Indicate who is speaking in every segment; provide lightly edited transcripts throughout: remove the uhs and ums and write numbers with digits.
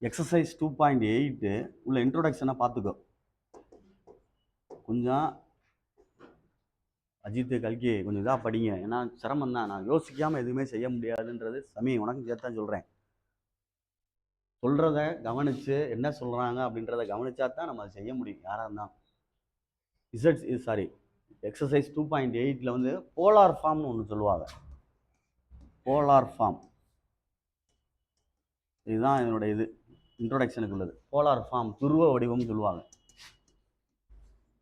Speaker 1: Exercise 2.8 உள்ள இன்ட்ரோடக்ஷனை பார்த்துக்கோ. கொஞ்சம் அஜித் கல்கி கொஞ்சம் இதாக படிங்க. ஏன்னா சிரமம் தான். நான் யோசிக்காமல் எதுவுமே செய்ய முடியாதுன்றது சமயம் உனக்கும் சேர்த்தான் சொல்கிறேன். சொல்கிறத கவனித்து என்ன சொல்கிறாங்க அப்படின்றத கவனிச்சா தான் நம்ம அதை செய்ய முடியும். யாராக இருந்தால் எக்ஸசைஸ் 2.8 வந்து போலார் ஃபார்ம்னு ஒன்று சொல்லுவாங்க. போலார் ஃபார்ம் இதுதான் என்னோட இன்ட்ரோடக்ஷனுக்கு உள்ளது. போலார் ஃபார்ம் துருவ வடிவம் சொல்லுவாங்க.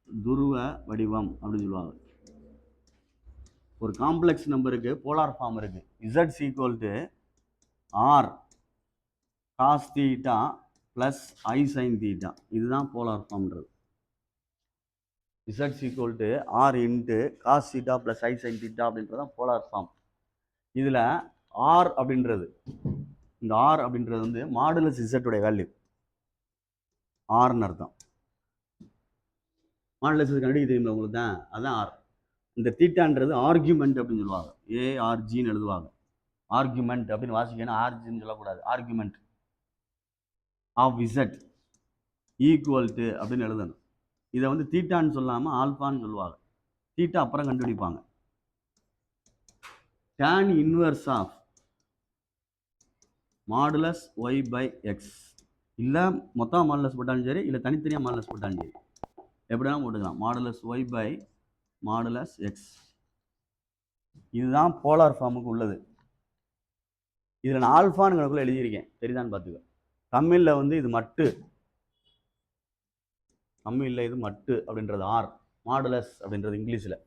Speaker 1: துருவ வடிவம் அப்படின்னு சொல்லுவாங்க. ஒரு காம்ப்ளெக்ஸ் நம்பருக்கு போலார் ஃபார்ம் இருக்கு. Z equal to R cos θ plus I sin θ. இதுதான் போலார் ஃபார்ம்ன்றது. Z equal to R into cos θ plus I sin θ அப்படின்றதான் போலார் ஃபார்ம். இதில் R அப்படின்றது, இந்த R அப்படின்றது வந்து மாடுலஸ் Z உடைய வேல்யூ. Rன்னு அர்த்தம். மாடுலஸ் கண்டுபிடிக்க தெரியுமா உங்களுக்கு தான்? அதான் R. இந்த தீட்டான்றது ஆர்கியூமெண்ட் அப்படின்னு சொல்லுவாங்க. ARGன்னு எழுதுவாங்க. ஆர்கியூமெண்ட் அப்படின்னு வாசிக்கணும். ஆர்ஜின்னு சொல்லக்கூடாது. Argument of Z equal to அப்படின்னு எழுதணும். இதை வந்து தீட்டான்னு சொல்லாமல் ஆல்ஃபான்னு சொல்லுவாங்க. தீட்டா அப்புறம் கண்டுபிடிப்பாங்க. tan inverse of modulus Y by x. இல்லை மொத்தம் மாடுலஸ் போட்டாலும் சரி, இல்லை தனித்தனியாக மாடுலஸ் போட்டாலும் சரி, எப்படினா போட்டுக்கலாம். Modulus Y by modulus x. இதுதான் போலார் ஃபார்முக்கு உள்ளது. இதில் நான் ஆல்ஃபான்னு கணக்குள்ள எழுதியிருக்கேன். சரிதான்னு பார்த்துக்க. தமிழில் வந்து இது மட்டு, தமிழில் இது மட்டு அப்படின்றது ஆர். மாடுலஸ் அப்படின்றது இங்கிலீஷில்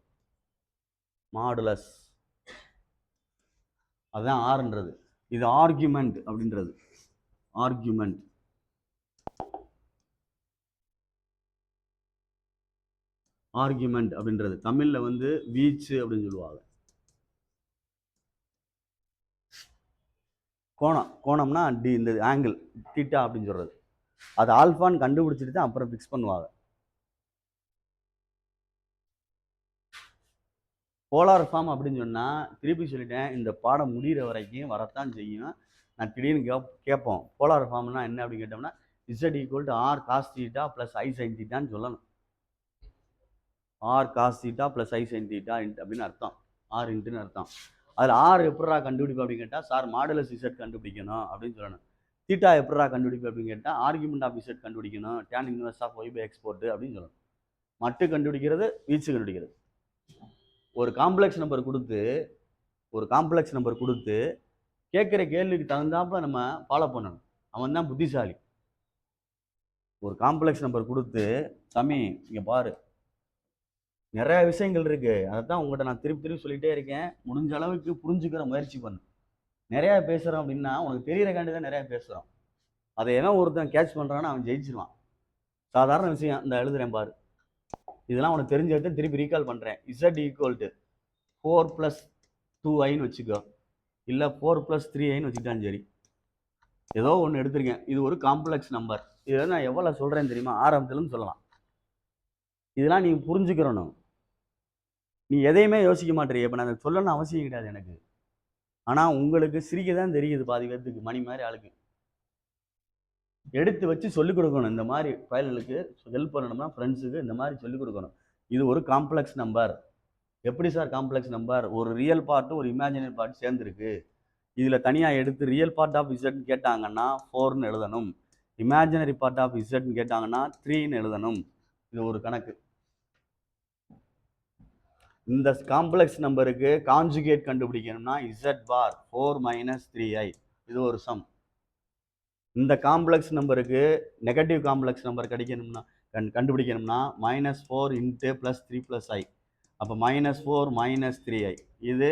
Speaker 1: மாடுலஸ், அதுதான் ஆர்ன்றது. இது ஆர்கியூமெண்ட் அப்படின்றது. ஆர்கியூமெண்ட் ஆர்கியூமெண்ட் அப்படின்றது தமிழில் வந்து வீச்சு அப்படின்னு சொல்லுவாங்க. கோணம், கோணம்னா டி, இந்த ஆங்கிள் தீட்டா அப்படின்னு சொல்றது. அது ஆல்ஃபான்னு கண்டுபிடிச்சிட்டு தான் அப்புறம் ஃபிக்ஸ் பண்ணுவாங்க. போலார் ஃபார்ம் அப்படின்னு சொன்னால் திருப்பி சொல்லிட்டேன், இந்த பாடம் முடிகிற வரைக்கும் வரத்தான் செய்யும். நான் திடீர்னு கேட்போம் போலார் ஃபார்ம்னா என்ன அப்படின்னு கேட்டோம்னா Z equal to R cos θ plus I sin θன்னு சொல்லணும். R cos θ plus I sin θ அப்படின்னு அர்த்தம். R இன்ட்டுன்னு அர்த்தம். அதில் R எப்படா கண்டுபிடிப்போம் அப்படின்னு கேட்டால், சார் மாடுலஸ் Z கண்டுபிடிக்கணும் அப்படின்னு சொல்லணும். தீட்டா எப்படா கண்டுபிடிப்போம் அப்படின்னு கேட்டால் ஆர்கியூமெண்ட் ஆஃப் Z கண்டுபிடிக்கணும். tan inverse of Y by x போட்டு அப்படின்னு சொல்லணும். மட்டும் கண்டுபிடிக்கிறது, வீச்சு கண்டுபிடிக்கிறது. ஒரு காம்ப்ளெக்ஸ் நம்பர் கொடுத்து கேட்குற கேள்விக்கு தகுந்தாப்ப நம்ம ஃபாலோ பண்ணணும். அவன் தான் புத்திசாலி. ஒரு காம்ப்ளெக்ஸ் நம்பர் கொடுத்து, சாமி இங்கே பாரு நிறைய விஷயங்கள் இருக்கு, அதைத்தான் உங்கள்கிட்ட நான் திருப்பி சொல்லிட்டே இருக்கேன், முடிஞ்ச அளவுக்கு புரிஞ்சுக்கிற முயற்சி பண்ணு. நிறையா பேசுகிறோம் அப்படின்னா உனக்கு தெரியறக்காண்டி தான் நிறையா பேசுகிறோம். அதை எவன் ஒருத்தன் கேட்ச் பண்ணுறான்னு அவன் ஜெயிச்சிருவான். சாதாரண விஷயம். இந்த எழுதுறேன் பாரு, இதெல்லாம் உனக்கு தெரிஞ்சதை திருப்பி ரீகால் பண்ணுறேன். Z ஈக்குவல் டு 4 + 2i வச்சுக்கோ, இல்லை 4 + 3i வச்சுக்கிட்டாலும் சரி, ஏதோ ஒன்று எடுத்திருக்கேன். இது ஒரு காம்ப்ளெக்ஸ் நம்பர். இதை நான் எவ்வளோ சொல்கிறேன்னு தெரியுமா? ஆரம்பத்துலேருந்து சொல்லலாம். இதெல்லாம் நீ புரிஞ்சுக்கிறணும். நீ எதையுமே யோசிக்க மாட்டேறிய. இப்போ நான் சொல்லணும்னு அவசியம் கிடையாது எனக்கு. ஆனால் உங்களுக்கு சிரிக்க தான் தெரியுது பாதி பேர்த்துக்கு, மணி மாதிரி ஆளுக்கு. எடுத்து வச்சு சொல்லிக் கொடுக்கணும். இந்த மாதிரி ஃபைல்களுக்கு ஹெல்ப் பண்ணணும்னா ஃப்ரெண்ட்ஸுக்கு இந்த மாதிரி சொல்லிக் கொடுக்கணும். இது ஒரு காம்ப்ளெக்ஸ் நம்பர். எப்படி சார் காம்ப்ளெக்ஸ் நம்பர்? ஒரு ரியல் பார்ட்டு ஒரு இமேஜினரி பார்ட் சேர்ந்துருக்கு. இதில் தனியாக எடுத்து ரியல் பார்ட் ஆஃப் Z கேட்டாங்கன்னா 4ன்னு எழுதணும். இமேஜினரி பார்ட் ஆஃப் Z கேட்டாங்கன்னா 3ன்னு எழுதணும். இது ஒரு கணக்கு. இந்த காம்ப்ளெக்ஸ் நம்பருக்கு கான்ஜுகேட் கண்டுபிடிக்கணும்னா Z பார் 4 - 3i. இது ஒரு சம். இந்த காம்ப்ளெக்ஸ் நம்பருக்கு நெகட்டிவ் காம்ப்ளெக்ஸ் நம்பர் கிடைக்கணும்னா கண்டுபிடிக்கணும்னா -4 × +3 + i. அப்போ -4 - 3i. இது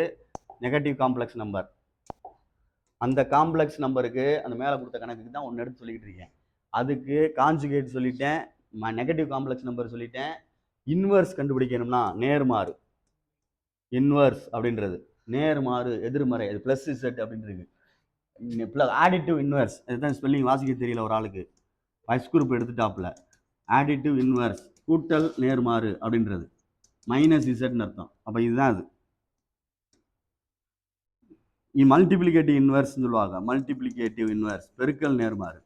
Speaker 1: நெகட்டிவ் காம்ப்ளெக்ஸ் நம்பர். அந்த காம்ப்ளெக்ஸ் நம்பருக்கு அந்த மேலே கொடுத்த கணக்குக்கு தான் ஒன்று எடுத்து சொல்லிக்கிட்டு இருக்கேன். அதுக்கு கான்ஜுகேட் சொல்லிட்டேன், நெகட்டிவ் காம்ப்ளெக்ஸ் நம்பர் சொல்லிட்டேன். இன்வர்ஸ் கண்டுபிடிக்கணும்னா நேர்மாறு, இன்வர்ஸ் அப்படின்றது நேர்மாறு, எதிர்மறை, அது +Z அப்படின்றது. ஆடிட்டிவ் இன்வர்ஸ், இதுதான் ஸ்பெல்லிங் வாசிக்க தெரியல ஒரு ஆளுக்கு, ஃபர்ஸ்ட் குரூப் எடுத்துட்டாப்புல. ஆடிட்டிவ் இன்வர்ஸ் கூட்டல் நேர்மாறு அப்படின்றது -Zன்னு அர்த்தம். அப்போ இதுதான் அது. மல்டிப்ளிகேட்டிவ் இன்வர்ஸ் சொல்லுவாங்க. மல்டிப்ளிகேட்டிவ் இன்வர்ஸ் பெருக்கல் நேர்மாறு.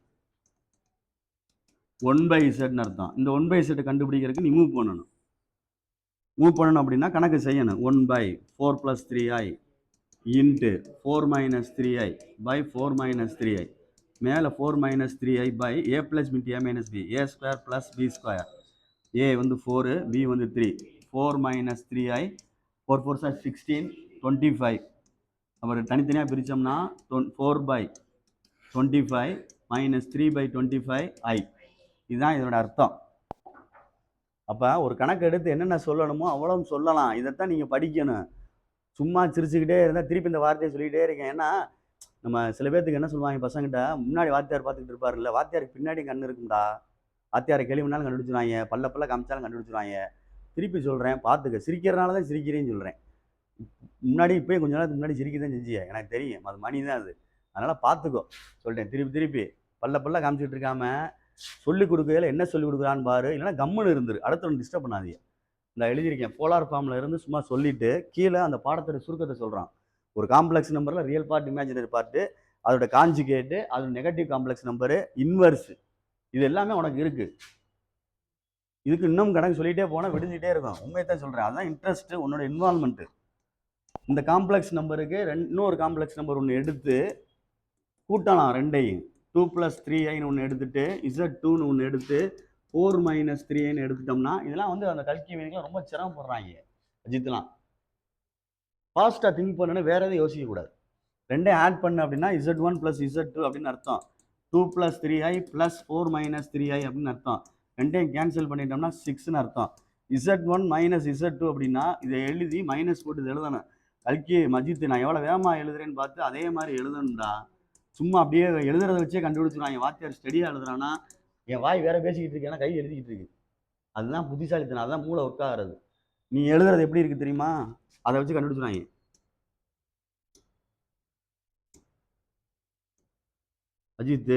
Speaker 1: ஒன் பை இசட்னு அர்த்தம். இந்த ஒன் பை இசட்டை கண்டுபிடிக்கிறதுக்கு நீ மூவ் பண்ணணும். அப்படின்னா கணக்கு செய்யணும். 1/4 + 3i into 4 - 3i by 4 - 3i மேலே 4 - 3i by a + a - b a² + b². a வந்து 4, b வந்து 3. 4 - 3i 4 4 are 16 25. அப்புறம் தனித்தனியாக பிரித்தோம்னா 4/25 - 3/25i. இதுதான் இதோட அர்த்தம். அப்போ ஒரு கணக்கு எடுத்து என்னென்ன சொல்லணுமோ அவ்வளவு சொல்லலாம். இதைத்தான் நீங்கள் படிக்கணும். சும்மா சிரிச்சுக்கிட்டே இருந்தால் திருப்பி இந்த வார்த்தையை சொல்லிக்கிட்டே இருக்கேன். ஏன்னா நம்ம சில பேர்த்துக்கு என்ன சொல்லுவாங்க, பசங்கிட்ட முன்னாடி வாத்தியார் பார்த்துக்கிட்டு இருப்பாருல்ல, வாத்தியாருக்கு பின்னாடி கண்ணு இருக்கும்டா. வாத்தியாரை கேள்வினாலும் கண்டுபிடிச்சிருவாங்க, பல்ல காமிச்சாலும் கண்டுபிடிச்சிருவாங்க. திருப்பி சொல்கிறேன், பார்த்துக்க. சிரிக்கிறனால தான் சிரிக்கிறேன்னு சொல்கிறேன். முன்னாடி இப்போயும் கொஞ்ச நேரத்துக்கு முன்னாடி சிரிக்க தான் செஞ்சிய, எனக்கு தெரியும். அது மணி தான் அது. அதனால் பார்த்துக்கோ சொல்லிட்டேன். திருப்பி பல்ல காமிச்சிட்டு இருக்காம சொல்லிக் கொடுக்கையில் என்ன சொல்லிக் கொடுக்குறான்னு பாரு. இல்லைன்னா கம்முன்னு இருந்துரு, அடுத்தவன் டிஸ்டர்ப் பண்ணாதீங்க. நான் எழுதியிருக்கேன். போலார் ஃபார்மில் இருந்து சும்மா சொல்லிட்டு கீழே அந்த பாடத்தோட சுருக்கத்தை சொல்கிறான். ஒரு காம்ப்ளெக்ஸ் நம்பரில் ரியல் பார்ட், இமேஜினரி பார்ட்டு, அதோட காஞ்சுகேட்டு, அதோட நெகட்டிவ் காம்ப்ளெக்ஸ் நம்பரு, இன்வர்ஸ், இது எல்லாமே உனக்கு இருக்கு. இதுக்கு இன்னும் கணக்கு சொல்லிகிட்டே போனால் விடுஞ்சிட்டே இருக்கும். உண்மையை தான் சொல்கிறேன். அதுதான் இன்ட்ரெஸ்ட்டு, உன்னோட இன்வால்மெண்ட்டு. இந்த காம்ப்ளெக்ஸ் நம்பருக்கு இன்னொரு காம்ப்ளெக்ஸ் நம்பர் ஒன்று எடுத்து கூட்டலாம். ரெண்டையும் 2 + 3i ஒன்று எடுத்துட்டு z2ன்னு ஒன்று எடுத்து 4 - 3iன்னு எடுத்துட்டோம்னா, இதெல்லாம் வந்து அந்த கல்கி மீனிங்லாம் ரொம்ப சிரமப்படுறாங்க அஜித்லாம். ஃபாஸ்ட்டாக திங்க் பண்ணணும், வேற எதுவும் யோசிக்கக்கூடாது. ரெண்டையும் ஆட் பண்ண அப்படின்னா z1 + z2 அப்படின்னு அர்த்தம். 2 + 3i + 4 - 3i அப்படின்னு அர்த்தம். ரெண்டையும் கேன்சல் பண்ணிட்டோம்னா 6ன்னு அர்த்தம். z1 - z2 அப்படின்னா இதை எழுதி மைனஸ் போட்டு எழுதணும். கல்கி மஜித் நான் எவ்வளோ வேகமாக எழுதுறேன்னு பார்த்து அதே மாதிரி எழுதணும்டா. சும்மா அப்படியே எழுதுறத வச்சே கண்டுபிடிச்சிருவாங்க. வாத்தியார் ஸ்டடியாக எழுதுறான்னா என் வாய் வேற பேசிக்கிட்டு இருக்கு, ஏன்னா கை எழுதிக்கிட்டு இருக்கு. அதுதான் புத்திசாலித்தனம், அதுதான் மூளை ஒர்க் ஆகிறது. நீ எழுதுறது எப்படி இருக்கு தெரியுமா, அதை வச்சு கண்டுபிடிச்சிருவாங்க. அஜித்